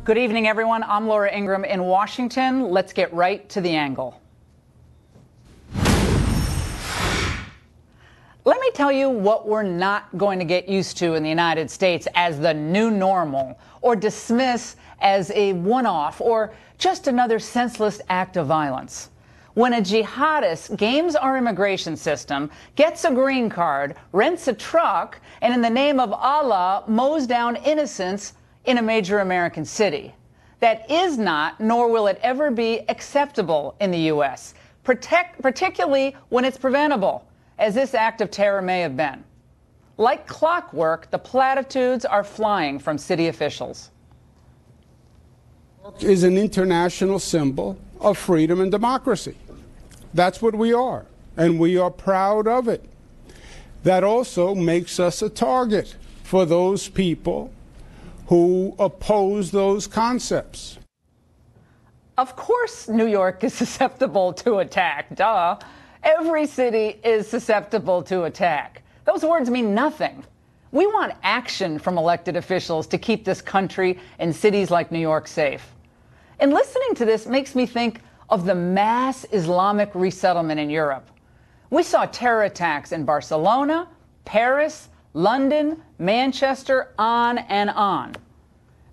Good evening, everyone. I'm Laura Ingraham in Washington. Let's get right to the angle. Let me tell you what we're not going to get used to in the United States as the new normal, or dismiss as a one-off or just another senseless act of violence. When a jihadist games our immigration system, gets a green card, rents a truck, and in the name of Allah mows down innocents in a major American city. That is not, nor will it ever be, acceptable in the U.S., particularly when it's preventable, as this act of terror may have been. Like clockwork, the platitudes are flying from city officials. Is an international symbol of freedom and democracy. That's what we are, and we are proud of it. That also makes us a target for those people who oppose those concepts. Of course, New York is susceptible to attack, duh. Every city is susceptible to attack. Those words mean nothing. We want action from elected officials to keep this country and cities like New York safe. And listening to this makes me think of the mass Islamic resettlement in Europe. We saw terror attacks in Barcelona, Paris, London, Manchester, on and on.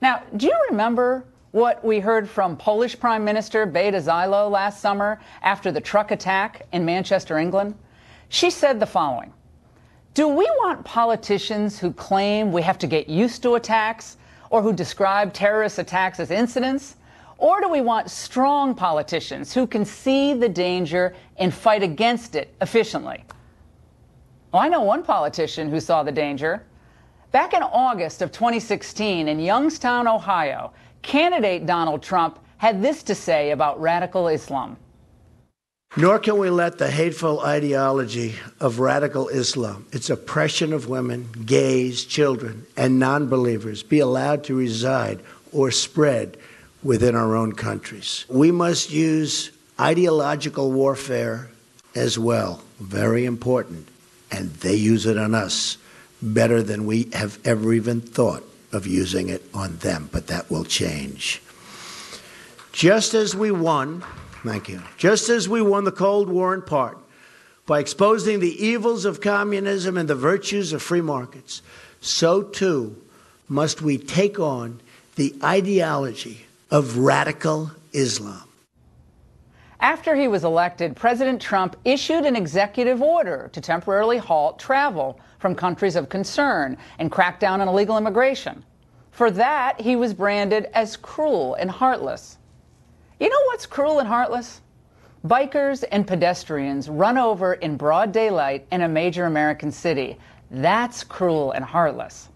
Now, do you remember what we heard from Polish Prime Minister Beata Szydło last summer after the truck attack in Manchester, England? She said the following: "Do we want politicians who claim we have to get used to attacks or who describe terrorist attacks as incidents? Or do we want strong politicians who can see the danger and fight against it efficiently?" Well, I know one politician who saw the danger. Back in August of 2016 in Youngstown, Ohio, candidate Donald Trump had this to say about radical Islam. Nor can we let the hateful ideology of radical Islam, its oppression of women, gays, children, and non-believers be allowed to reside or spread within our own countries. We must use ideological warfare as well, very important, and they use it on us better than we have ever even thought of using it on them, but that will change. Just as we won, just as we won the Cold War in part by exposing the evils of communism and the virtues of free markets, so too must we take on the ideology of radical Islam. After he was elected, President Trump issued an executive order to temporarily halt travel from countries of concern and crack down on illegal immigration. For that, he was branded as cruel and heartless. You know what's cruel and heartless? Bikers and pedestrians run over in broad daylight in a major American city. That's cruel and heartless.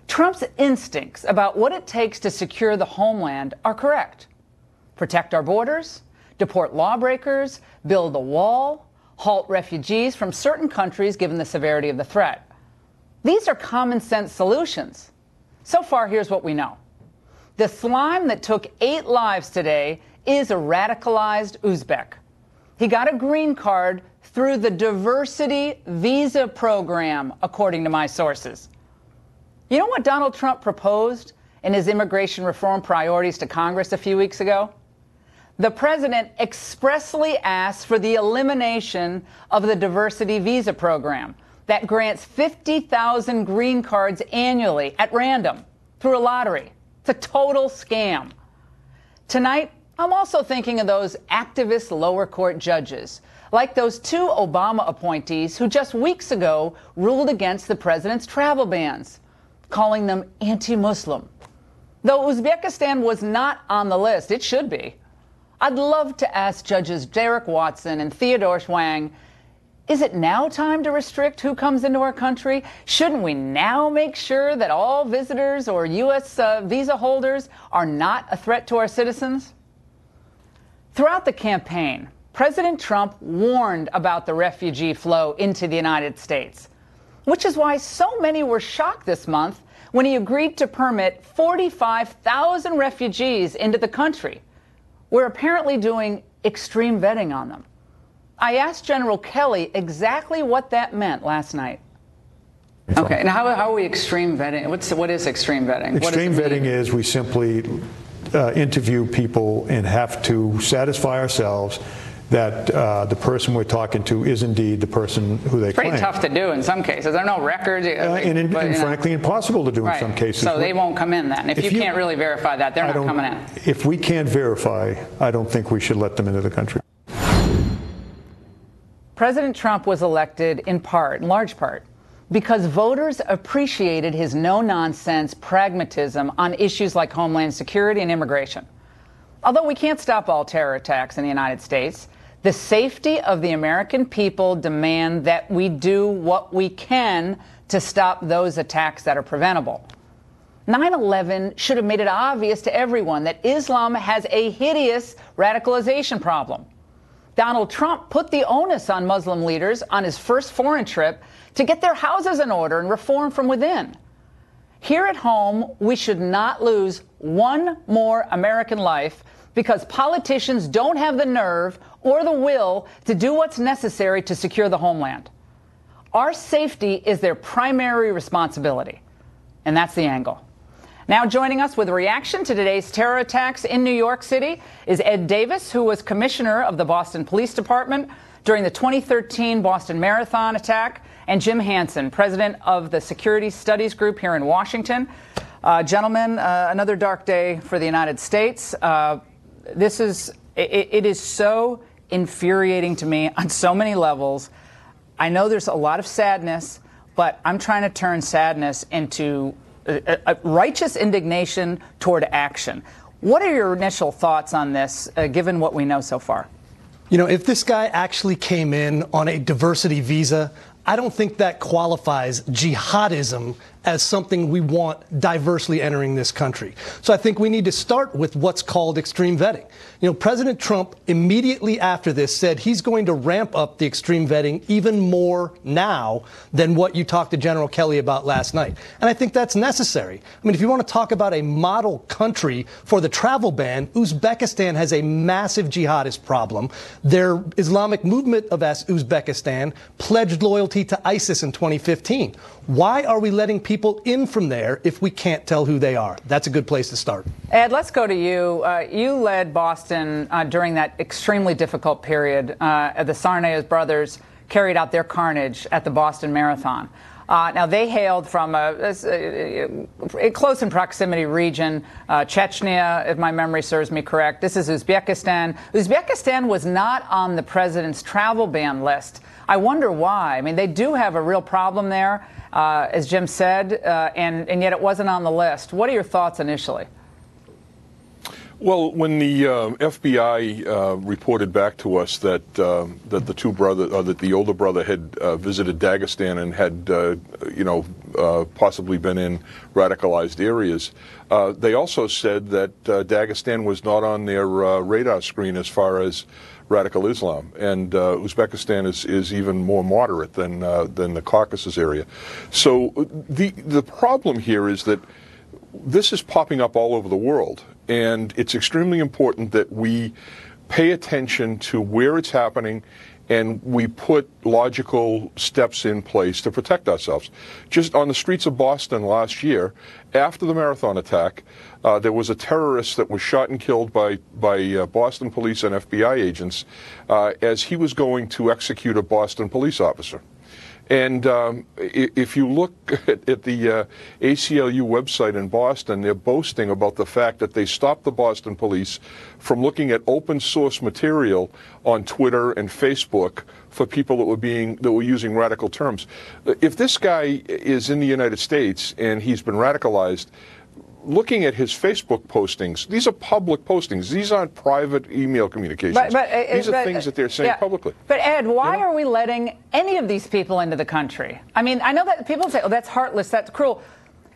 Trump's instincts about what it takes to secure the homeland are correct. Protect our borders, deport lawbreakers, build a wall, halt refugees from certain countries given the severity of the threat. These are common sense solutions. So far, here's what we know. The slime that took 8 lives today is a radicalized Uzbek. He got a green card through the diversity visa program, according to my sources. You know what Donald Trump proposed in his immigration reform priorities to Congress a few weeks ago? The president expressly asked for the elimination of the diversity visa program that grants 50,000 green cards annually at random through a lottery. It's a total scam. Tonight, I'm also thinking of those activist lower court judges, like those 2 Obama appointees who just weeks ago ruled against the president's travel bans, calling them anti-Muslim. Though Uzbekistan was not on the list, it should be. I'd love to ask Judges Derek Watson and Theodore Schwang, is it now time to restrict who comes into our country? Shouldn't we now make sure that all visitors or U.S. visa holders are not a threat to our citizens? Throughout the campaign, President Trump warned about the refugee flow into the United States, which is why so many were shocked this month when he agreed to permit 45,000 refugees into the country. We're apparently doing extreme vetting on them. I asked General Kelly exactly what that meant last night. Okay, now how are we extreme vetting? What is extreme vetting? Extreme vetting is we simply interview people and have to satisfy ourselves that the person we're talking to is indeed the person who they claim. Pretty tough to do in some cases. There are no records. And frankly, impossible to do in some cases. So they won't come in then. If you can't really verify that, they're not coming in. If we can't verify, I don't think we should let them into the country. President Trump was elected in large part, because voters appreciated his no-nonsense pragmatism on issues like homeland security and immigration. Although we can't stop all terror attacks in the United States, the safety of the American people demand that we do what we can to stop those attacks that are preventable. 9/11 should have made it obvious to everyone that Islam has a hideous radicalization problem. Donald Trump put the onus on Muslim leaders on his first foreign trip to get their houses in order and reform from within. Here at home, we should not lose one more American life because politicians don't have the nerve or the will to do what's necessary to secure the homeland. Our safety is their primary responsibility, and that's the angle. Now joining us with a reaction to today's terror attacks in New York City is Ed Davis, who was commissioner of the Boston Police Department during the 2013 Boston Marathon attack, and Jim Hansen, president of the Security Studies Group here in Washington. Gentlemen, another dark day for the United States. It is so infuriating to me on so many levels. I know there's a lot of sadness, but I'm trying to turn sadness into a righteous indignation toward action. What are your initial thoughts on this, given what we know so far? You know, if this guy actually came in on a diversity visa, I don't think that qualifies jihadism as something we want diversely entering this country. So I think we need to start with what's called extreme vetting. You know, President Trump immediately after this said he's going to ramp up the extreme vetting even more now than what you talked to General Kelly about last night. And I think that's necessary. I mean, if you want to talk about a model country for the travel ban, Uzbekistan has a massive jihadist problem. Their Islamic movement of Uzbekistan pledged loyalty to ISIS in 2015. Why are we letting people in from there if we can't tell who they are? That's a good place to start. Ed, let's go to you. You led Boston during that extremely difficult period. The Sarnaez brothers carried out their carnage at the Boston Marathon. Now, they hailed from a close in proximity region, Chechnya, if my memory serves me correct. This is Uzbekistan. Uzbekistan was not on the president's travel ban list. I wonder why. I mean, they do have a real problem there, as Jim said, and yet it wasn't on the list. What are your thoughts initially? Well, when the FBI reported back to us that that the two brothers, that the older brother had visited Dagestan and had, possibly been in radicalized areas, they also said that Dagestan was not on their radar screen as far as radical Islam, and Uzbekistan is even more moderate than the Caucasus area. So the problem here is that this is popping up all over the world, and it's extremely important that we pay attention to where it's happening and we put logical steps in place to protect ourselves. Just on the streets of Boston last year, after the marathon attack, there was a terrorist that was shot and killed by Boston police and FBI agents as he was going to execute a Boston police officer. And if you look at the ACLU website in Boston, they're boasting about the fact that they stopped the Boston police from looking at open source material on Twitter and Facebook for people that were using radical terms. If this guy is in the United States and he's been radicalized, looking at his Facebook postings, these are public postings. These aren't private email communications. These are things that they're saying publicly. But Ed, why are we letting any of these people into the country? I mean, I know that people say, oh, that's heartless, that's cruel.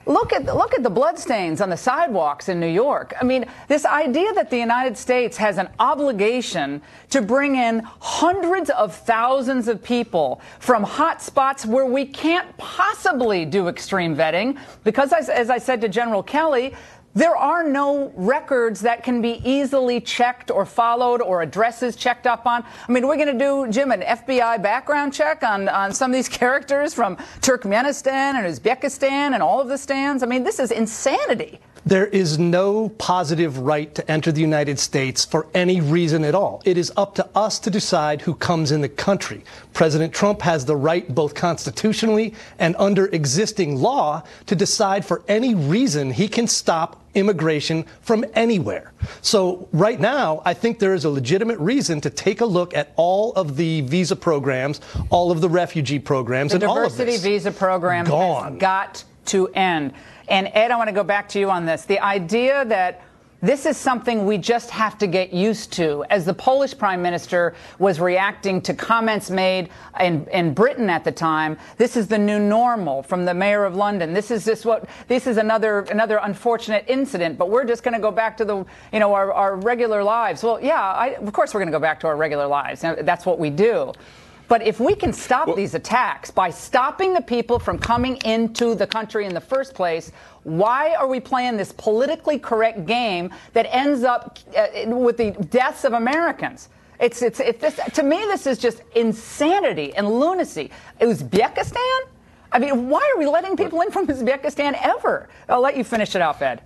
Look at the bloodstains on the sidewalks in New York. I mean, this idea that the United States has an obligation to bring in hundreds of thousands of people from hot spots where we can't possibly do extreme vetting, because as I said to General Kelly, There are no records that can be easily checked or followed or addresses checked up on. I mean, we're going to do, Jim, an FBI background check on some of these characters from Turkmenistan and Uzbekistan and all of the stands. I mean, this is insanity. There is no positive right to enter the United States for any reason at all. It is up to us to decide who comes in the country. President Trump has the right, both constitutionally and under existing law, to decide for any reason he can stop immigration from anywhere. So right now, I think there is a legitimate reason to take a look at all of the visa programs, all of the refugee programs, and all of this. The diversity visa program has got to end. And Ed, I want to go back to you on this. The idea that this is something we just have to get used to. As the Polish prime minister was reacting to comments made in Britain at the time, this is the new normal from the mayor of London. This is another unfortunate incident, but we're just going to go back to our regular lives. Well, yeah, of course we're going to go back to our regular lives. That's what we do. But if we can stop these attacks by stopping the people from coming into the country in the first place, why are we playing this politically correct game that ends up with the deaths of Americans? To me, this is just insanity and lunacy. Uzbekistan? I mean, why are we letting people in from Uzbekistan ever? I'll let you finish it off, Ed.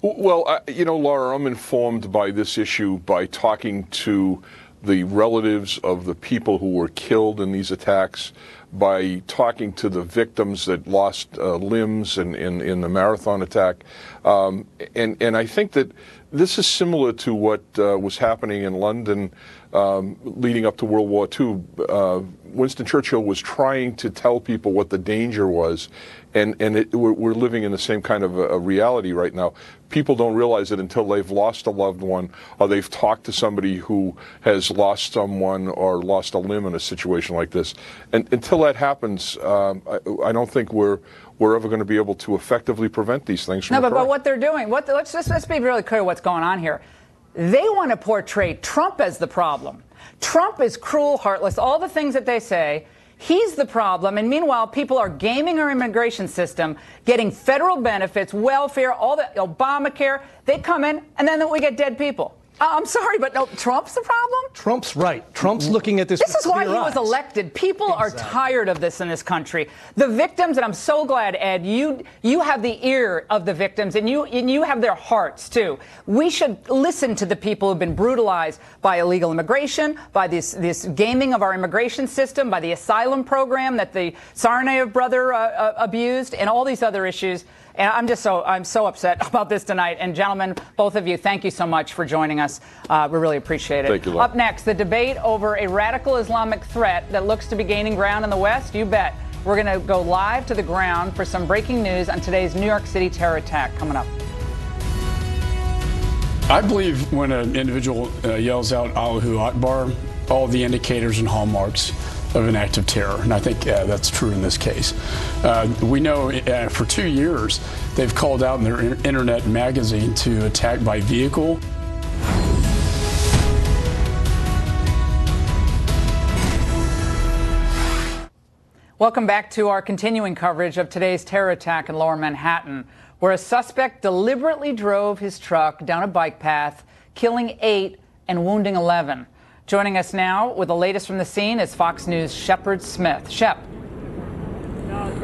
Well, Laura, I'm informed by this issue by talking to the relatives of the people who were killed in these attacks, by talking to the victims that lost limbs in the marathon attack. And I think that this is similar to what was happening in London leading up to World War II. Winston Churchill was trying to tell people what the danger was, and we're living in the same kind of a reality right now. People don't realize it until they've lost a loved one, or they've talked to somebody who has lost someone or lost a limb in a situation like this. And until that happens, I don't think we're ever going to be able to effectively prevent these things from occurring. But what they're doing, let's be really clear what's going on here. They want to portray Trump as the problem. Trump is cruel, heartless, all the things that they say. He's the problem. And meanwhile, people are gaming our immigration system, getting federal benefits, welfare, all the Obamacare. They come in, and then we get dead people. I'm sorry, but no, Trump's the problem? Trump's right. Trump's looking at this with This is why he clear was eyes. elected. People are tired of this in this country. The victims, and I'm so glad, Ed, you have the ear of the victims, and you have their hearts, too. We should listen to the people who've been brutalized by illegal immigration, by this gaming of our immigration system, by the asylum program that the Tsarnaev brother abused, and all these other issues. And I'm so upset about this tonight. And gentlemen, both of you, thank you so much for joining us. We really appreciate it. Thank you, Laura. Up next, the debate over a radical Islamic threat that looks to be gaining ground in the West. You bet. We're going to go live to the ground for some breaking news on today's New York City terror attack coming up. I believe when an individual yells out Allahu Akbar, all the indicators and hallmarks of an act of terror, and I think that's true in this case. We know for 2 years they've called out in their internet magazine to attack by vehicle. Welcome back to our continuing coverage of today's terror attack in Lower Manhattan, where a suspect deliberately drove his truck down a bike path, killing 8 and wounding 11. Joining us now with the latest from the scene is Fox News' Shepard Smith. Shep.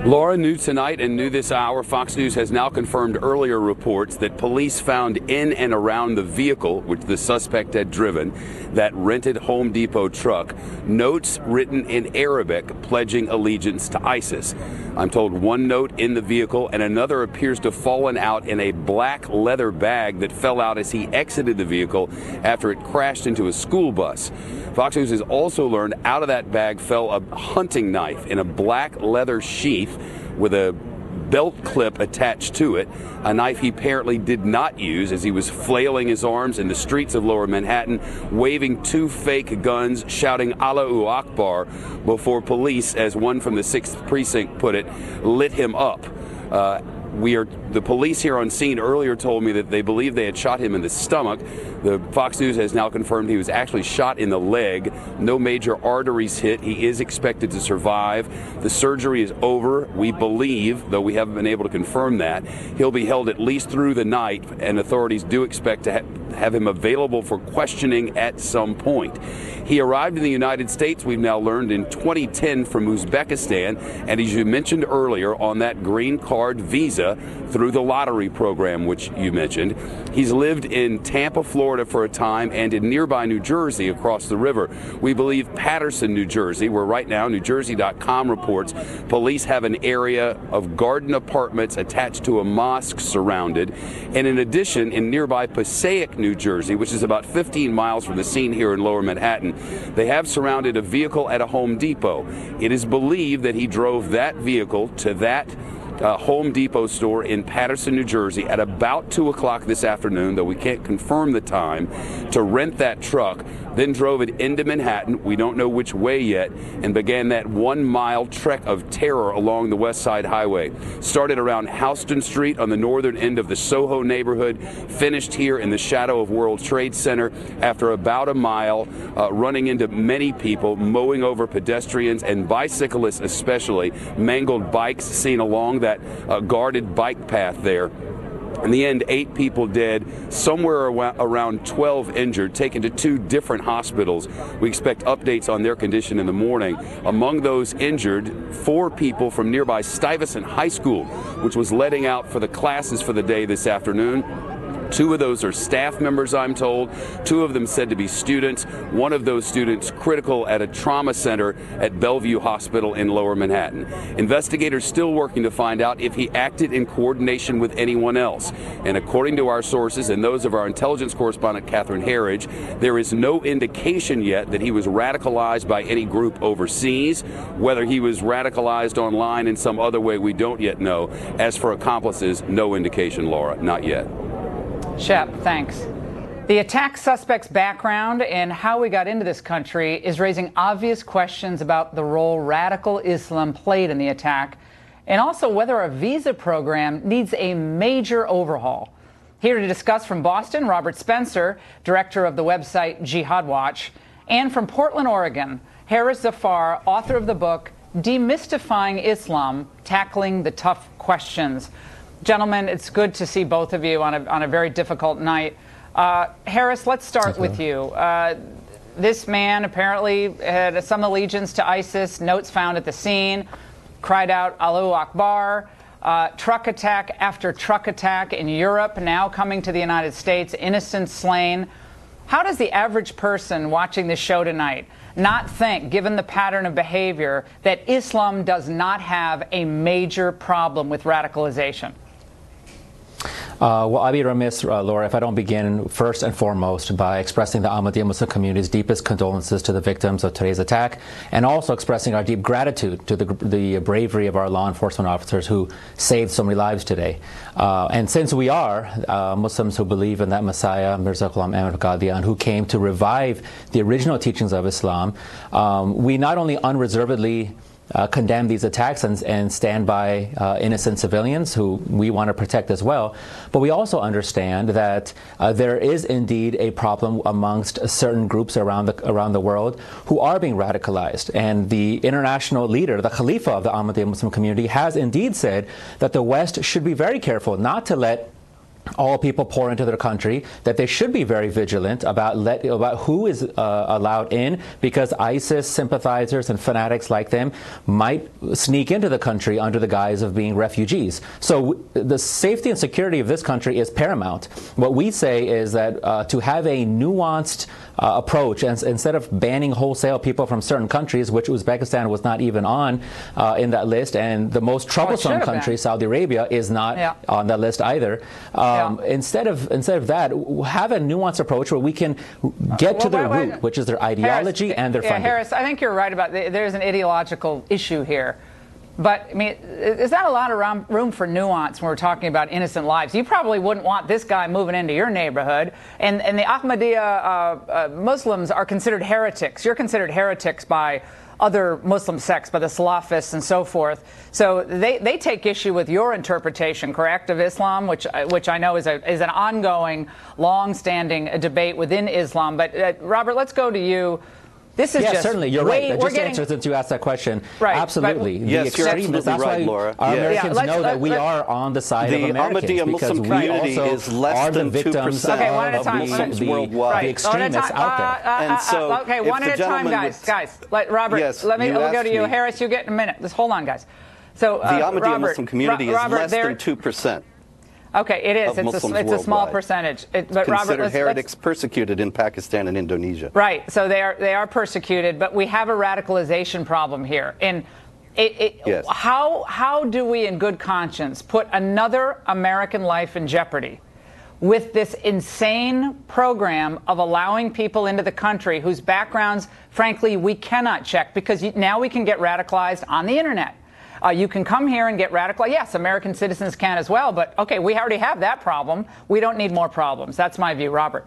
Laura, new tonight and new this hour, Fox News has now confirmed earlier reports that police found in and around the vehicle which the suspect had driven, that rented Home Depot truck, notes written in Arabic pledging allegiance to ISIS. I'm told one note in the vehicle and another appears to have fallen out in a black leather bag that fell out as he exited the vehicle after it crashed into a school bus. Fox News has also learned out of that bag fell a hunting knife in a black leather sheath with a belt clip attached to it, a knife he apparently did not use as he was flailing his arms in the streets of Lower Manhattan, waving 2 fake guns, shouting Allahu Akbar before police, as one from the 6th precinct put it, lit him up. the police here on scene earlier told me that they believe they had shot him in the stomach. The Fox News has now confirmed he was actually shot in the leg. No major arteries hit. He is expected to survive. The surgery is over, we believe, though we haven't been able to confirm that. He'll be held at least through the night, and authorities do expect to have him available for questioning at some point. He arrived in the United States, we've now learned, in 2010 from Uzbekistan, and as you mentioned earlier, on that green card visa through the lottery program, which you mentioned. He's lived in Tampa, Florida for a time, and in nearby New Jersey across the river. We believe Paterson, New Jersey, where right now NewJersey.com reports police have an area of garden apartments attached to a mosque surrounded. And in addition, in nearby Passaic, New Jersey, which is about 15 miles from the scene here in Lower Manhattan, they have surrounded a vehicle at a Home Depot. It is believed that he drove that vehicle to that Home Depot store in Paterson, New Jersey at about 2 o'clock this afternoon, though we can't confirm the time, to rent that truck, then drove it into Manhattan, we don't know which way yet, and began that 1-mile trek of terror along the West Side Highway. Started around Houston Street on the northern end of the Soho neighborhood, finished here in the shadow of World Trade Center after about a mile, running into many people, mowing over pedestrians and bicyclists especially, mangled bikes seen along that guarded bike path there. In the end, 8 people dead, somewhere around 12 injured, taken to 2 different hospitals. We expect updates on their condition in the morning. Among those injured, 4 people from nearby Stuyvesant High School, which was letting out for the classes for the day this afternoon. 2 of those are staff members, I'm told. 2 of them said to be students. One of those students critical at a trauma center at Bellevue Hospital in Lower Manhattan. Investigators still working to find out if he acted in coordination with anyone else. And according to our sources and those of our intelligence correspondent, Catherine Herridge, there is no indication yet that he was radicalized by any group overseas. Whether he was radicalized online in some other way, we don't yet know. As for accomplices, no indication, Laura, not yet. Shep, thanks. The attack suspect's background and how we got into this country is raising obvious questions about the role radical Islam played in the attack, and also whether a visa program needs a major overhaul. Here to discuss from Boston, Robert Spencer, director of the website Jihad Watch, and from Portland, Oregon, Harris Zafar, author of the book Demystifying Islam, Tackling the Tough Questions. Gentlemen, it's good to see both of you on a very difficult night. Harris, let's start with you. This man apparently had some allegiance to ISIS, notes found at the scene, cried out, Allahu Akbar. Truck attack after truck attack in Europe, now coming to the United States, innocents slain. How does the average person watching this show tonight not think, given the pattern of behavior, that Islam does not have a major problem with radicalization? Well, I'd be remiss, Laura, if I don't begin first and foremost by expressing the Ahmadiyya Muslim community's deepest condolences to the victims of today's attack, and also expressing our deep gratitude to the bravery of our law enforcement officers who saved so many lives today. And since we are Muslims who believe in that Messiah, Mirza Ghulam Ahmad Qadian, who came to revive the original teachings of Islam, we not only unreservedly condemn these attacks and stand by innocent civilians who we want to protect as well. But we also understand that there is indeed a problem amongst certain groups around the world who are being radicalized. And the international leader, the Khalifa of the Ahmadiyya Muslim community, has indeed said that the West should be very careful not to let all people pour into their country, that they should be very vigilant about who is allowed in, because ISIS sympathizers and fanatics like them might sneak into the country under the guise of being refugees. So the safety and security of this country is paramount. What we say is that to have a nuanced approach, and instead of banning wholesale people from certain countries, which Uzbekistan was not even on in that list, and the most troublesome country, Saudi Arabia, is not on that list either. Instead of that, have a nuanced approach where we can get to their root, which is their ideology and their funding. Harris, I think you're right about there's an ideological issue here. But, I mean, there's not a lot of room for nuance when we're talking about innocent lives. You probably wouldn't want this guy moving into your neighborhood. And the Ahmadiyya Muslims are considered heretics. You're considered heretics by other Muslim sects, by the Salafists and so forth. So they take issue with your interpretation, correct, of Islam, which I know is an ongoing, long-standing debate within Islam. But, Robert, let's go to you. This is just certainly. You're right. Just to answer, since you asked that question, right, absolutely. Yes, the extremists. That's right, why Laura. our Americans know that we are on the side of Americans, Ahmadiyya Muslim community is less than 2% of Muslims worldwide. The extremists out there. And so, okay, one at a time, guys. Robert, yes, we'll go to you. me. Harris, you get in a minute. Just hold on, guys. So the Ahmadiyya Robert, Muslim community is less than 2%. Okay, it is. It's a small percentage. But Considered Robert, heretics persecuted in Pakistan and Indonesia. Right. So they are persecuted, but we have a radicalization problem here. And yes. how do we, in good conscience, put another American life in jeopardy with this insane program of allowing people into the country whose backgrounds, frankly, we cannot check, because now we can get radicalized on the internet. You can come here and get radicalized. Yes, American citizens can as well, but okay, we already have that problem. We don't need more problems. That's my view. Robert.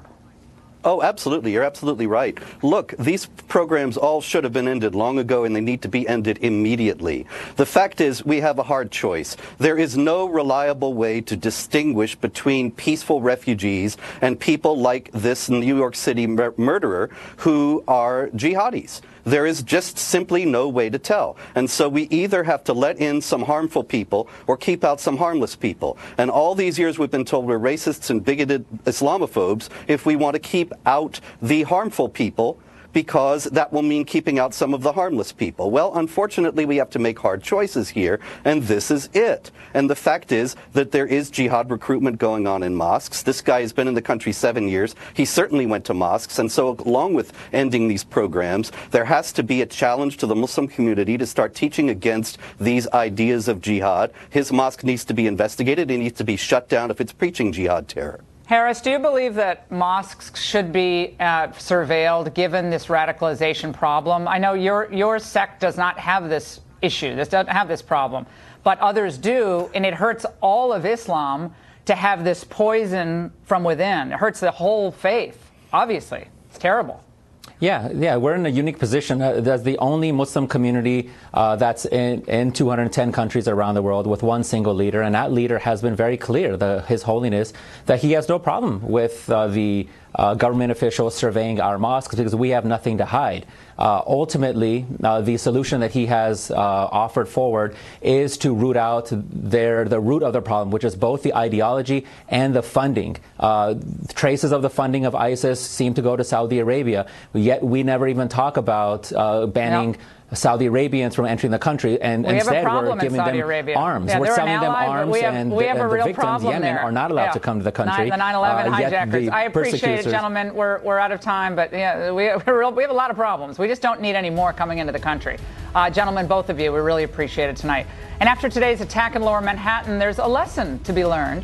Oh, absolutely. You're absolutely right. Look, these programs all should have been ended long ago, and they need to be ended immediately. The fact is, we have a hard choice. There is no reliable way to distinguish between peaceful refugees and people like this New York City murderer who are jihadis. There is just simply no way to tell. And so we either have to let in some harmful people or keep out some harmless people. And all these years we've been told we're racists and bigoted Islamophobes if we want to keep out the harmful people, because that will mean keeping out some of the harmless people. Well, unfortunately, we have to make hard choices here, and this is it. And the fact is that there is jihad recruitment going on in mosques. This guy has been in the country 7 years. He certainly went to mosques, and so along with ending these programs, there has to be a challenge to the Muslim community to start teaching against these ideas of jihad. His mosque needs to be investigated. It needs to be shut down if it's preaching jihad terror. Harris, do you believe that mosques should be surveilled given this radicalization problem? I know your sect does not have this issue, doesn't have this problem, but others do, and it hurts all of Islam to have this poison from within. It hurts the whole faith, obviously. It's terrible. Yeah, we're in a unique position as the only Muslim community that's in 210 countries around the world with one single leader, and that leader has been very clear, His Holiness, that he has no problem with the government officials surveying our mosques because we have nothing to hide. Ultimately, the solution that he has offered forward is to root out the root of the problem, which is both the ideology and the funding. Traces of the funding of ISIS seem to go to Saudi Arabia, yet we never even talk about banning Saudi Arabians from entering the country, and instead we're giving them arms. Yeah, we're selling them arms, and the victims, Yemen, are not allowed to come to the country. The 9/11 hijackers. I appreciate it, gentlemen. We're out of time, but yeah, we have a lot of problems. We just don't need any more coming into the country. Gentlemen, both of you, we really appreciate it tonight. And after today's attack in Lower Manhattan, there's a lesson to be learned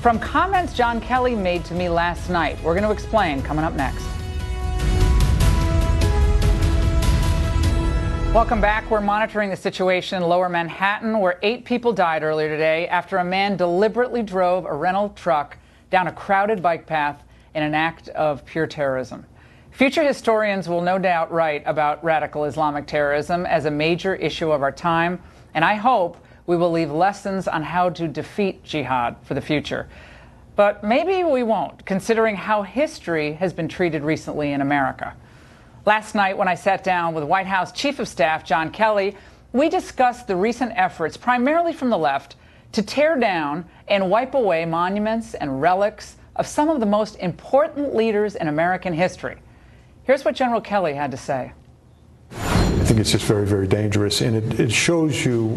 from comments John Kelly made to me last night. We're going to explain coming up next. Welcome back. We're monitoring the situation in Lower Manhattan, where 8 people died earlier today after a man deliberately drove a rental truck down a crowded bike path in an act of pure terrorism. Future historians will no doubt write about radical Islamic terrorism as a major issue of our time, and I hope we will leave lessons on how to defeat jihad for the future. But maybe we won't, considering how history has been treated recently in America. Last night, when I sat down with White House Chief of Staff John Kelly, we discussed the recent efforts, primarily from the left, to tear down and wipe away monuments and relics of some of the most important leaders in American history. Here's what General Kelly had to say. I think it's just very, very dangerous, and it shows you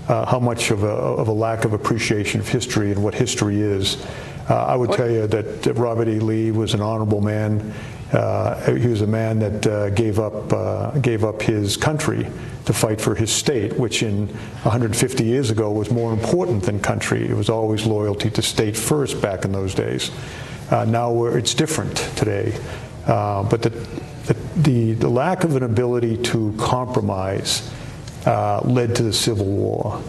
how much of a lack of appreciation of history and what history is. I would tell you that Robert E. Lee was an honorable man. He was a man that gave up his country to fight for his state, which in 150 years ago was more important than country. It was always loyalty to state first back in those days. Now it's different today. But the lack of an ability to compromise led to the Civil War.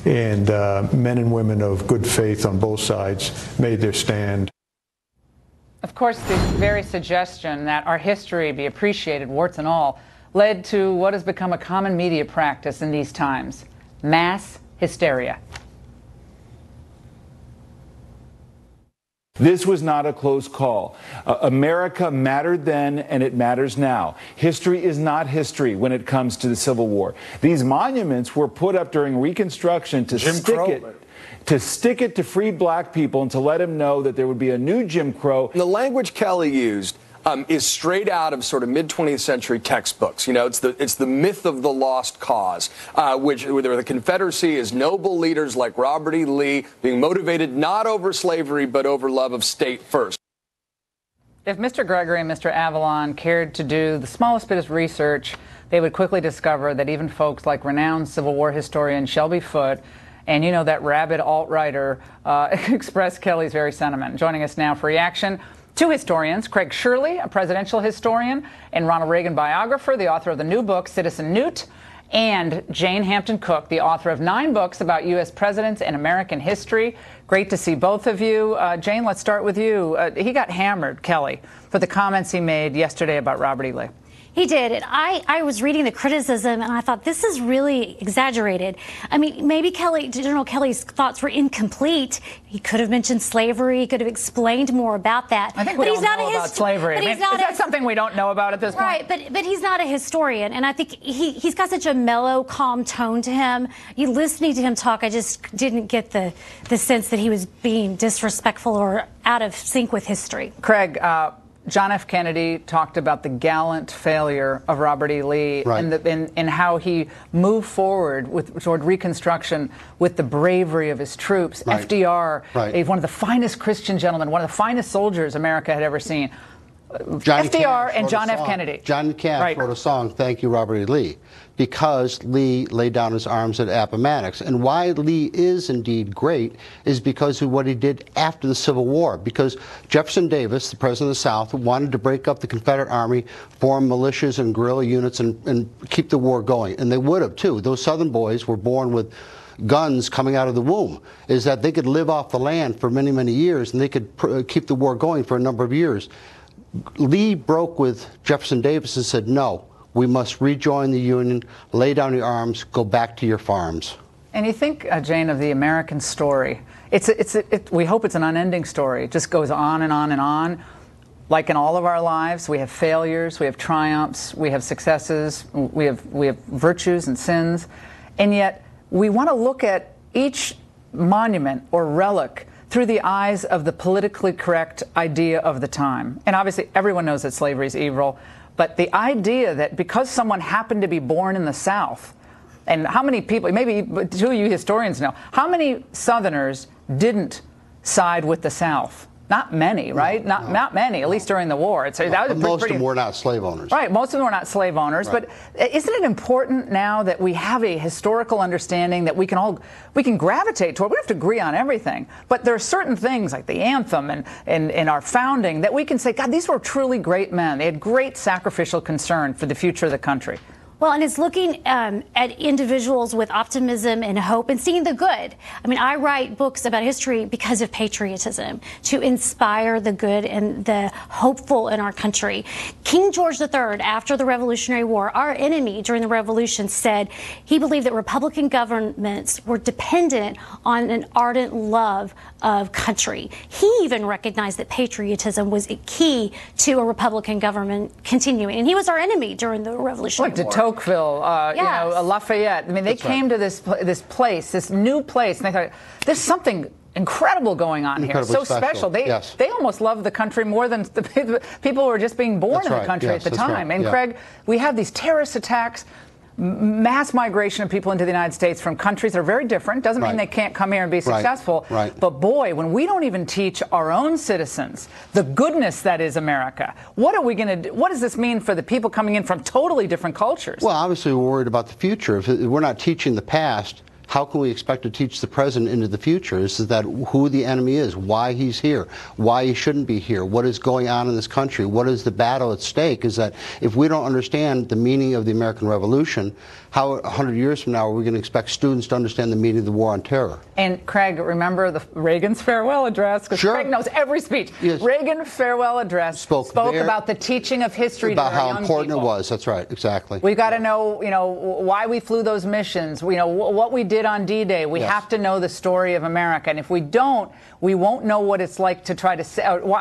And men and women of good faith on both sides made their stand. Of course, the very suggestion that our history be appreciated, warts and all, led to what has become a common media practice in these times: mass hysteria. This was not a close call. America mattered then, and it matters now. History is not history when it comes to the Civil War. These monuments were put up during Reconstruction to stick it to free black people and to let them know that there would be a new Jim Crow. The language Kelly used is straight out of sort of mid-20th century textbooks. You know, it's the myth of the lost cause, where the Confederacy is noble leaders like Robert E. Lee being motivated not over slavery but over love of state first. If Mr. Gregory and Mr. Avalon cared to do the smallest bit of research, they would quickly discover that even folks like renowned Civil War historian Shelby Foote and, you know, that rabid alt-writer expressed Kelly's very sentiment. Joining us now for reaction, two historians, Craig Shirley, a presidential historian and Ronald Reagan biographer, the author of the new book, Citizen Newt, and Jane Hampton Cook, the author of 9 books about U.S. presidents and American history. Great to see both of you. Jane, let's start with you. He got hammered, Kelly, for the comments he made yesterday about Robert E. Lee. He did. And I was reading the criticism, and I thought, this is really exaggerated. I mean, maybe General Kelly's thoughts were incomplete. He could have mentioned slavery. He could have explained more about that. I think we don't know about slavery. I mean, is that something we don't know about at this point? Right, but he's not a historian, and I think he's got such a mellow, calm tone to him. You listening to him talk, I just didn't get the sense that he was being disrespectful or out of sync with history. Craig, John F. Kennedy talked about the gallant failure of Robert E. Lee, right, and how he moved forward toward Reconstruction with the bravery of his troops. Right. FDR, one of the finest Christian gentlemen, one of the finest soldiers America had ever seen. FDR and John F. Kennedy. John Cash wrote a song, Thank You, Robert E. Lee, because Lee laid down his arms at Appomattox. And why Lee is indeed great is because of what he did after the Civil War. Because Jefferson Davis, the president of the South, wanted to break up the Confederate Army, form militias and guerrilla units, and keep the war going. And they would have, too. Those Southern boys were born with guns coming out of the womb, is that they could live off the land for many, many years, and they could keep the war going for a number of years. Lee broke with Jefferson Davis and said, no, we must rejoin the Union, lay down your arms, go back to your farms. And you think, Jane, of the American story. We hope it's an unending story. It just goes on and on and on. Like in all of our lives, we have failures, we have triumphs, we have successes, we have virtues and sins. And yet, we want to look at each monument or relic through the eyes of the politically correct idea of the time. And obviously, everyone knows that slavery is evil, but the idea that because someone happened to be born in the South, and how many people, maybe two of you historians know, how many Southerners didn't side with the South? Not many, right? Not many, at least during the war. Most of them were not slave owners. Right, most of them were not slave owners. Right. But isn't it important now that we have a historical understanding that we can gravitate toward? We don't have to agree on everything, but there are certain things like the anthem and our founding that we can say, God, these were truly great men. They had great sacrificial concern for the future of the country. Well, and it's looking at individuals with optimism and hope and seeing the good. I mean, I write books about history because of patriotism, to inspire the good and the hopeful in our country. King George III, after the Revolutionary War, our enemy during the Revolution, said he believed that Republican governments were dependent on an ardent love of country. He even recognized that patriotism was a key to a Republican government continuing. And he was our enemy during the Revolutionary War. Tocqueville, Lafayette. I mean, they came to this place, this new place, and they thought, there's something incredible going on here. So special. They almost loved the country more than the people who were just being born in the country at the time. And Craig, we have these terrorist attacks, mass migration of people into the United States from countries that are very different. Doesn't mean they can't come here and be successful. But boy, when we don't even teach our own citizens the goodness that is America, what are we going to do? What does this mean for the people coming in from totally different cultures? Well, obviously we're worried about the future. If we're not teaching the past, how can we expect to teach the president into the future is that who the enemy is, why he's here, why he shouldn't be here, what is going on in this country, what is the battle at stake, is that if we don't understand the meaning of the American Revolution, how 100 years from now are we going to expect students to understand the meaning of the war on terror? And Craig, remember Reagan's farewell address? Because sure. Craig knows every speech. Yes. Reagan's farewell address spoke about the teaching of history about to our how young important people. It was. That's right, exactly. We've got to know, why we flew those missions. What we did on D-Day. We Yes. have to know the story of America, and if we don't, we won't know what it's like to try to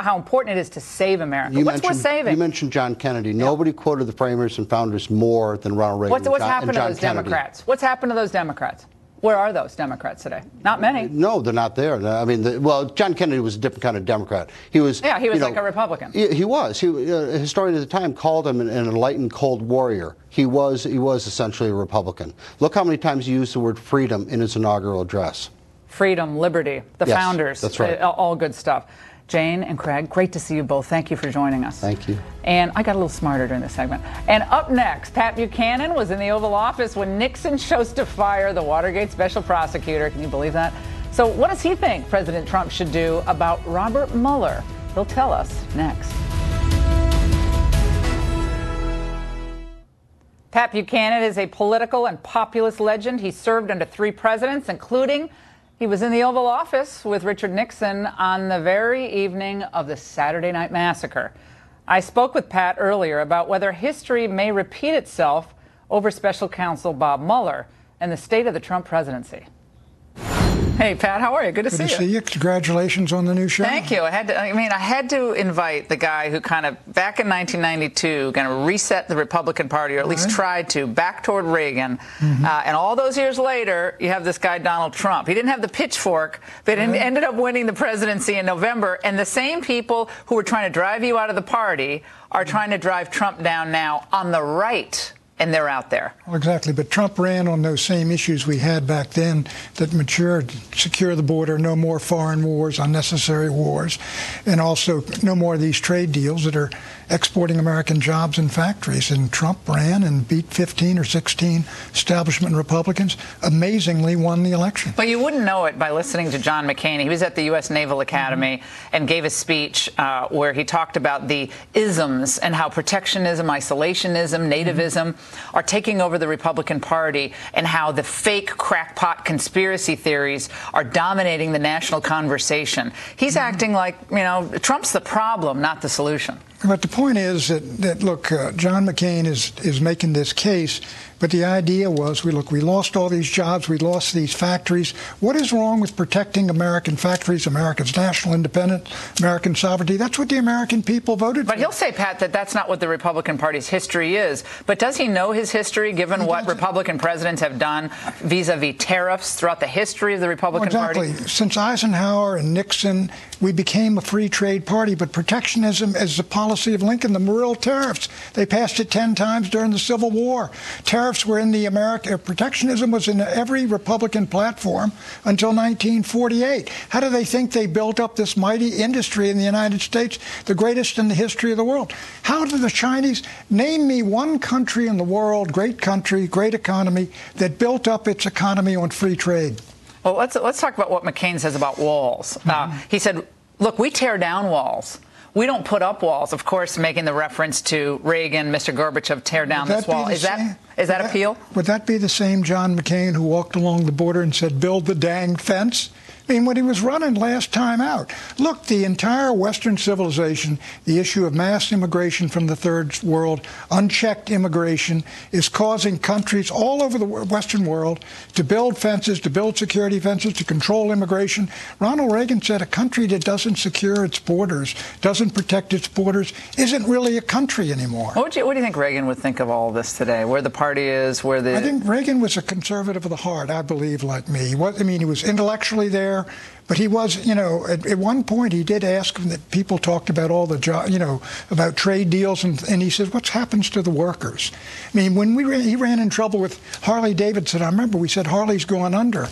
how important it is to save America. What's worth saving? You mentioned John Kennedy. Nobody quoted the framers and founders more than Ronald Reagan. What's happened to those Kennedy. Democrats? What's happened to those Democrats? Where are those Democrats today? Not many. No, they're not there. I mean, well, John Kennedy was a different kind of Democrat. He was. Yeah, he was like a Republican. He was. A historian at the time called him an enlightened cold warrior. He was essentially a Republican. Look how many times he used the word freedom in his inaugural address. Freedom, liberty, the Yes, founders. that's right. All good stuff. Jane and Craig, great to see you both. Thank you for joining us. Thank you. And I got a little smarter during this segment. And up next, Pat Buchanan was in the Oval Office when Nixon chose to fire the Watergate special prosecutor. Can you believe that? So what does he think President Trump should do about Robert Mueller? He'll tell us next. Pat Buchanan is a political and populist legend. He served under 3 presidents, including he was in the Oval Office with Richard Nixon on the very evening of the Saturday Night Massacre. I spoke with Pat earlier about whether history may repeat itself over Special Counsel Bob Mueller and the state of the Trump presidency. Hey, Pat, how are you? Good to see you. Good to see you. Congratulations on the new show. Thank you. I had to invite the guy who kind of, back in 1992, kind of reset the Republican Party, or at least tried to, back toward Reagan. And all those years later, you have this guy, Donald Trump. He didn't have the pitchfork, but ended up winning the presidency in November. And the same people who were trying to drive you out of the party are trying to drive Trump down now on the right. And they're out there. Well, exactly. But Trump ran on those same issues we had back then that matured: secure the border, no more foreign wars, unnecessary wars, and also no more of these trade deals that are exporting American jobs and factories. And Trump ran and beat 15 or 16 establishment Republicans, amazingly won the election. But you wouldn't know it by listening to John McCain. He was at the U.S. Naval Academy and gave a speech where he talked about the isms and how protectionism, isolationism, nativism are taking over the Republican Party, and how the fake crackpot conspiracy theories are dominating the national conversation. He's acting like, Trump's the problem, not the solution. But the point is that look, John McCain is making this case, but the idea was, we lost all these jobs, we lost these factories. What is wrong with protecting American factories, America's national independence, American sovereignty? That's what the American people voted for. But he'll say, Pat, that that's not what the Republican Party's history is. But does he know his history, given what Republican presidents have done vis-a-vis tariffs throughout the history of the Republican Party? Since Eisenhower and Nixon, we became a free trade party, but protectionism is the policy of Lincoln. The Morrill tariffs, they passed it 10 times during the Civil War. Tariffs were in the protectionism was in every Republican platform until 1948. How do they think they built up this mighty industry in the United States, the greatest in the history of the world? How did the Chinese, name me one country in the world, great country, great economy, that built up its economy on free trade? Well, let's talk about what McCain says about walls. He said, look, we tear down walls. We don't put up walls, of course, making the reference to Reagan, Mr. Gorbachev, tear down this wall. Is that appeal? Would that be the same John McCain who walked along the border and said, build the dang fence? I mean, when he was running last time out, look, the entire Western civilization, the issue of mass immigration from the third world, unchecked immigration, is causing countries all over the Western world to build fences, to build security fences, to control immigration. Ronald Reagan said a country that doesn't secure its borders, doesn't protect its borders, isn't really a country anymore. What do you think Reagan would think of all of this today? Where the party is, where the... I think Reagan was a conservative of the heart, I believe, like me. He was intellectually there. But he was, at one point he did ask that people talked about all the, about trade deals, and he says, what happens to the workers? I mean, when he ran in trouble with Harley Davidson, I remember we said Harley's going under.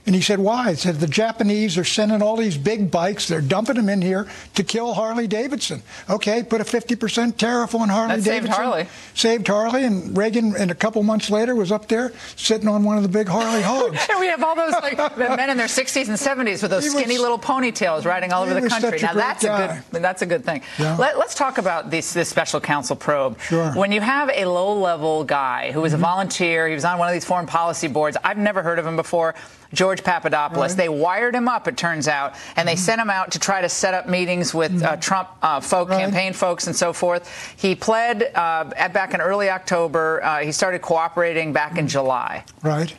And he said, why? He said, the Japanese are sending all these big bikes. They're dumping them in here to kill Harley Davidson. Okay, put a 50% tariff on Harley Davidson. Saved Harley. Saved Harley, and Reagan, and a couple months later, was up there sitting on one of the big Harley hogs. And we have all those men in their 60s and 70s with those skinny little ponytails riding all over the country. Now that's a good thing. Yeah. Let's talk about this special counsel probe. Sure. When you have a low-level guy who was a volunteer, he was on one of these foreign policy boards. I've never heard of him before. George Papadopoulos. Right. They wired him up, it turns out, and they sent him out to try to set up meetings with Trump campaign folks and so forth. He pled back in early October. He started cooperating back in July. Right.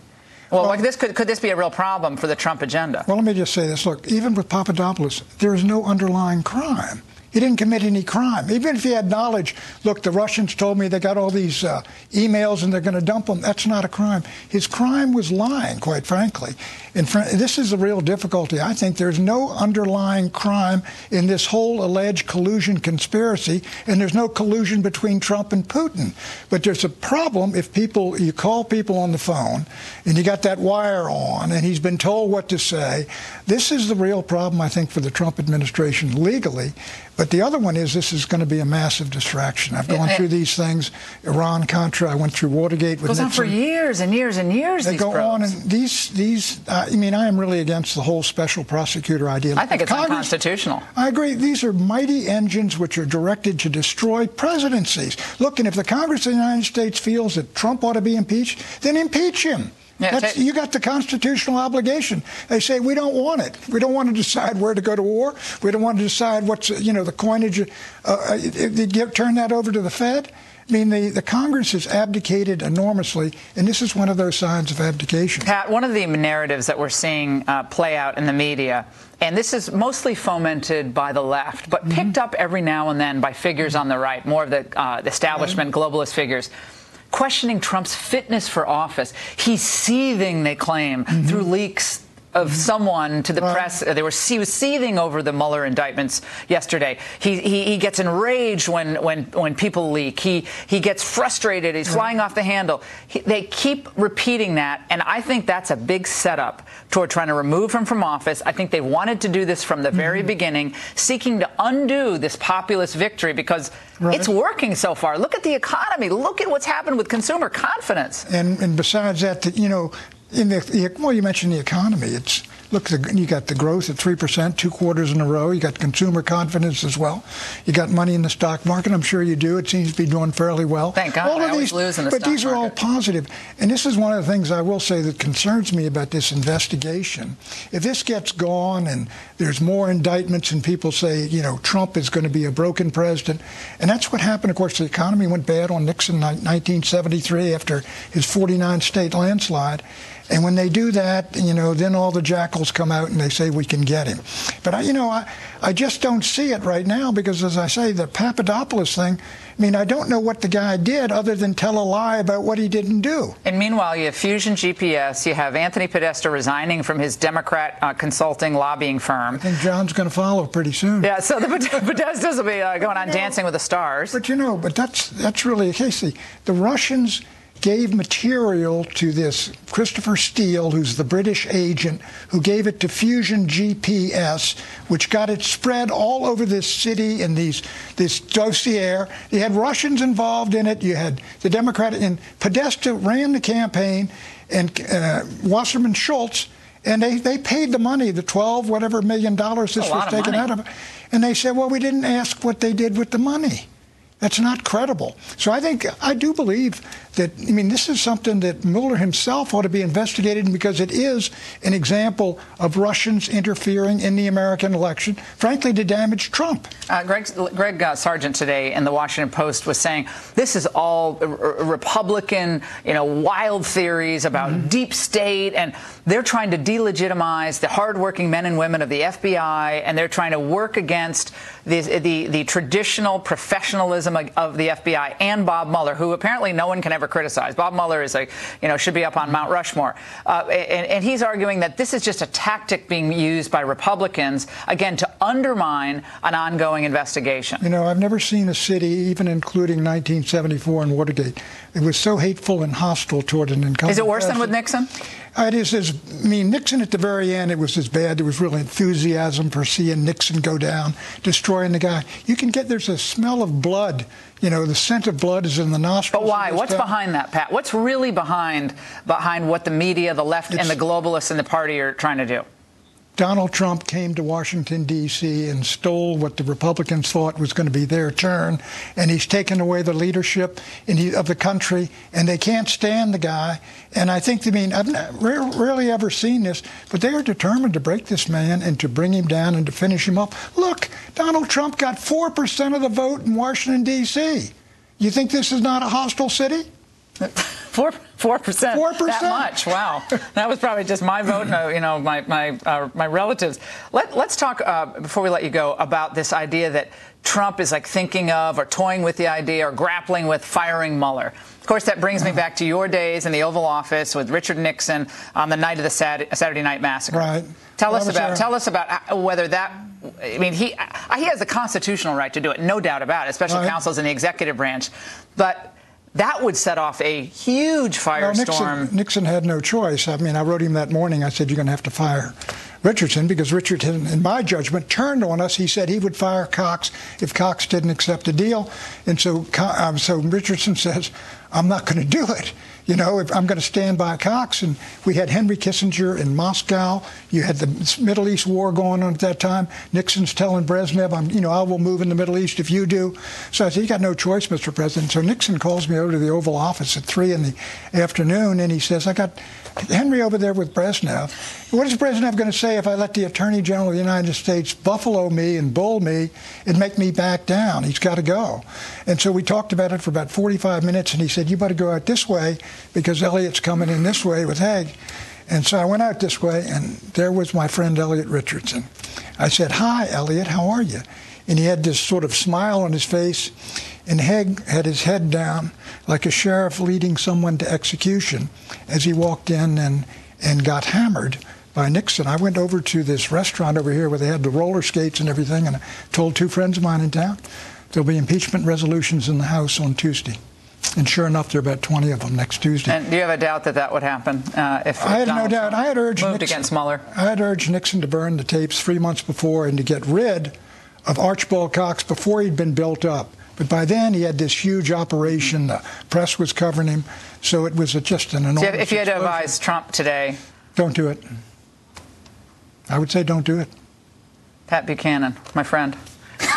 Well, could this be a real problem for the Trump agenda? Well, let me just say this. Look, even with Papadopoulos, there is no underlying crime. He didn't commit any crime. Even if he had knowledge, look, the Russians told me they got all these emails and they're going to dump them. That's not a crime. His crime was lying, quite frankly. And this is the real difficulty. I think there's no underlying crime in this whole alleged collusion conspiracy, and there's no collusion between Trump and Putin. But there's a problem if you call people on the phone and you got that wire on and he's been told what to say. This is the real problem, I think, for the Trump administration legally. But the other one is this is going to be a massive distraction. I've gone through these things, Iran-Contra. I went through Watergate with Nixon. It goes on for years and years and years, They go on, and I mean, I am really against the whole special prosecutor idea. I think it's unconstitutional. I agree. These are mighty engines which are directed to destroy presidencies. Look, and if the Congress of the United States feels that Trump ought to be impeached, then impeach him. Yeah, you got the constitutional obligation. They say, we don't want it. We don't want to decide where to go to war. We don't want to decide what's, the coinage. Turn that over to the Fed. I mean, the Congress has abdicated enormously, and this is one of those signs of abdication. Pat, one of the narratives that we're seeing play out in the media, and this is mostly fomented by the left, but picked up every now and then by figures on the right, more of the establishment, globalist figures, questioning Trump's fitness for office. He's seething, they claim, through leaks of someone to the press. He was seething over the Mueller indictments yesterday. He gets enraged when people leak. He gets frustrated. He's flying off the handle. They keep repeating that, and I think that's a big setup toward trying to remove him from office. I think they wanted to do this from the very beginning, seeking to undo this populist victory because it's working so far. Look at the economy. Look at what's happened with consumer confidence. And besides that, you mentioned the economy. You got the growth at 3%, 2 quarters in a row. You got consumer confidence as well. You got money in the stock market. I'm sure you do. It seems to be doing fairly well. Thank God. All of I always lose in the stock market. But these are all positive. And this is one of the things I will say that concerns me about this investigation. If this gets gone and there's more indictments and people say, Trump is going to be a broken president, and that's what happened. Of course, the economy went bad on Nixon in 1973 after his 49-state landslide. And when they do that, then all the jackals come out and they say we can get him. But I just don't see it right now because, as I say, the Papadopoulos thing. I mean, I don't know what the guy did other than tell a lie about what he didn't do. And meanwhile, you have Fusion GPS. You have Anthony Podesta resigning from his Democrat consulting lobbying firm. I think John's going to follow pretty soon. Yeah, so the Podestas will be going on Dancing with the Stars. But that's really a case. The Russians gave material to this Christopher Steele, who's the British agent, who gave it to Fusion GPS, which got it spread all over this city in this dossier. You had Russians involved in it. You had the Democratic, and Podesta ran the campaign, and Wasserman Schultz, and they paid the money, the $12 whatever million this was taken out of it. And they said, well, we didn't ask what they did with the money. That's not credible. So I do believe that, this is something that Mueller himself ought to be investigated because it is an example of Russians interfering in the American election, frankly, to damage Trump. Greg Sargent today in the Washington Post was saying this is all Republican, wild theories about deep state, and they're trying to delegitimize the hardworking men and women of the FBI, and they're trying to work against the traditional professionalism of the FBI and Bob Mueller, who apparently no one can ever criticize. Bob Mueller is should be up on Mount Rushmore. And he's arguing that this is just a tactic being used by Republicans, again, to undermine an ongoing investigation. I've never seen a city, even including 1974 and Watergate, it was so hateful and hostile toward an incumbent Is it worse president. than with Nixon? Nixon at the very end, it was as bad. There was real enthusiasm for seeing Nixon go down, destroying the guy. There's a smell of blood. The scent of blood is in the nostrils. But why? What's behind that, Pat? What's really behind what the media, the left, and the globalists in the party are trying to do? Donald Trump came to Washington, D.C. and stole what the Republicans thought was going to be their turn, and he's taken away the leadership of the country, and they can't stand the guy. And I think, I've rarely ever seen this, but they are determined to break this man and to bring him down and to finish him up. Look, Donald Trump got 4% of the vote in Washington, D.C. You think this is not a hostile city? 4%. 4%. That much. Wow. That was probably just my vote. My relatives. Let's talk before we let you go about this idea that Trump is thinking of or toying with the idea or grappling with firing Mueller. Of course, that brings me back to your days in the Oval Office with Richard Nixon on the night of the Saturday Night Massacre. Right. Tell us about whether that. He has a constitutional right to do it, no doubt about it. Special counsel's in the executive branch, but that would set off a huge firestorm. Nixon had no choice. I wrote him that morning. I said, you're going to have to fire Richardson, because Richardson, in my judgment, turned on us. He said he would fire Cox if Cox didn't accept the deal. And so Richardson says, I'm not going to do it. If I'm going to stand by Cox. And we had Henry Kissinger in Moscow. You had the Middle East war going on at that time. Nixon's telling Brezhnev, I will move in the Middle East if you do. So I said, you got no choice, Mr. President. So Nixon calls me over to the Oval Office at 3 in the afternoon, and he says, I got Henry over there with Brezhnev. What is Brezhnev going to say if I let the Attorney General of the United States buffalo me and bull me and make me back down? He's got to go. And so we talked about it for about 45 minutes, and he said, you better go out this way because Elliot's coming in this way with Haig. And so I went out this way, and there was my friend Elliot Richardson. I said, hi, Elliot, how are you? And he had this sort of smile on his face, and Haig had his head down like a sheriff leading someone to execution as he walked in and got hammered by Nixon. I went over to this restaurant over here where they had the roller skates and everything, and I told 2 friends of mine in town, there'll be impeachment resolutions in the House on Tuesday. And sure enough, there are about 20 of them next Tuesday. And do you have a doubt that would happen if I had Donald no doubt. I had urged moved Nixon, against Mueller? I had urged Nixon to burn the tapes 3 months before and to get rid of Archibald Cox before he'd been built up. But by then, he had this huge operation. The press was covering him. So it was just an enormous If you had to advise Trump today? Don't do it. I would say don't do it. Pat Buchanan, my friend.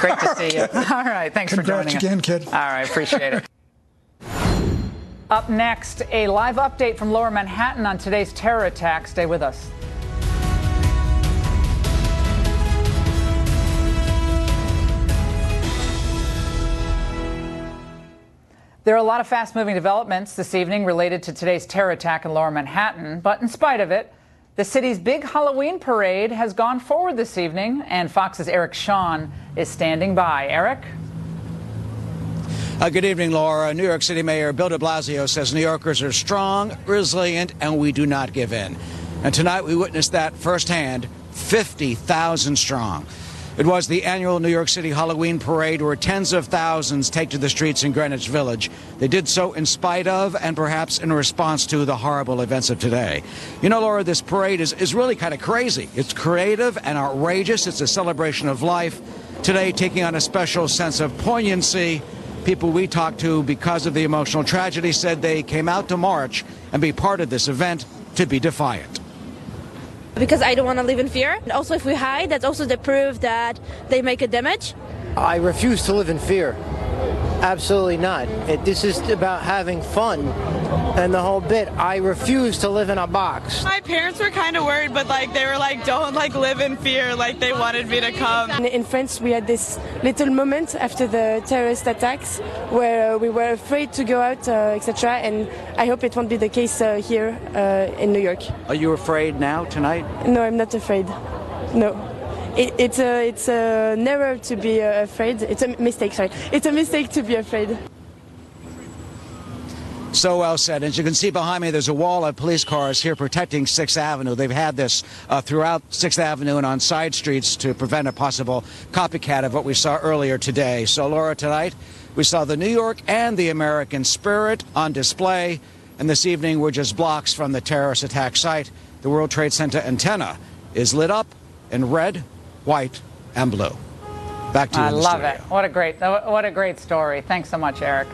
Great to see you. All right. Thanks for joining us. Congrats again, kid. All right. Appreciate it. Up next, a live update from Lower Manhattan on today's terror attack. Stay with us. There are a lot of fast-moving developments this evening related to today's terror attack in Lower Manhattan, but in spite of it, the city's big Halloween parade has gone forward this evening, and Fox's Eric Shawn is standing by. Eric? Good evening, Laura. New York City Mayor Bill de Blasio says New Yorkers are strong, resilient, and we do not give in. And tonight we witnessed that firsthand, 50,000 strong. It was the annual New York City Halloween parade where tens of thousands take to the streets in Greenwich Village. They did so in spite of and perhaps in response to the horrible events of today. You know, Laura, this parade is really kind of crazy. It's creative and outrageous. It's a celebration of life. Today, taking on a special sense of poignancy. People we talked to because of the emotional tragedy said they came out to march and be part of this event to be defiant. Because I don't want to live in fear. And also, if we hide, that's also the proof that they make a damage. I refuse to live in fear. Absolutely not. This is about having fun and the whole bit. I refuse to live in a box. My parents were kind of worried, but they were like, don't live in fear. They wanted me to come. In France, we had this little moment after the terrorist attacks where we were afraid to go out, etc. And I hope it won't be the case here in New York. Are you afraid now, tonight? No, I'm not afraid. No. It's an error to be afraid. It's a mistake, sorry. It's a mistake to be afraid. So well said. As you can see behind me, there's a wall of police cars here protecting 6th Avenue. They've had this throughout 6th Avenue and on side streets to prevent a possible copycat of what we saw earlier today. So, Laura, tonight we saw the New York and the American spirit on display. And this evening, we're just blocks from the terrorist attack site. The World Trade Center antenna is lit up in red, white, and blue. Back to you. I in the love studio. it. What a great story. Thanks so much, Eric.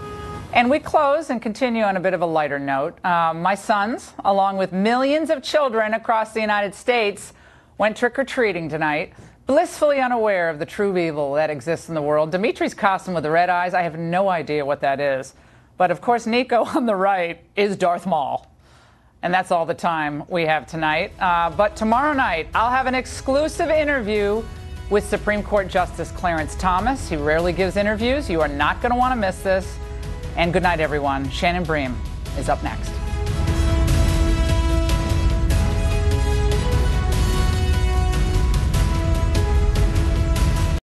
And we close and continue on a bit of a lighter note. My sons, along with millions of children across the United States, went trick-or-treating tonight, blissfully unaware of the true evil that exists in the world. Dimitri's costume with the red eyes, I have no idea what that is. But of course, Nico on the right is Darth Maul. And that's all the time we have tonight. But tomorrow night, I'll have an exclusive interview with Supreme Court Justice Clarence Thomas. He rarely gives interviews. You are not going to want to miss this. And good night, everyone. Shannon Bream is up next.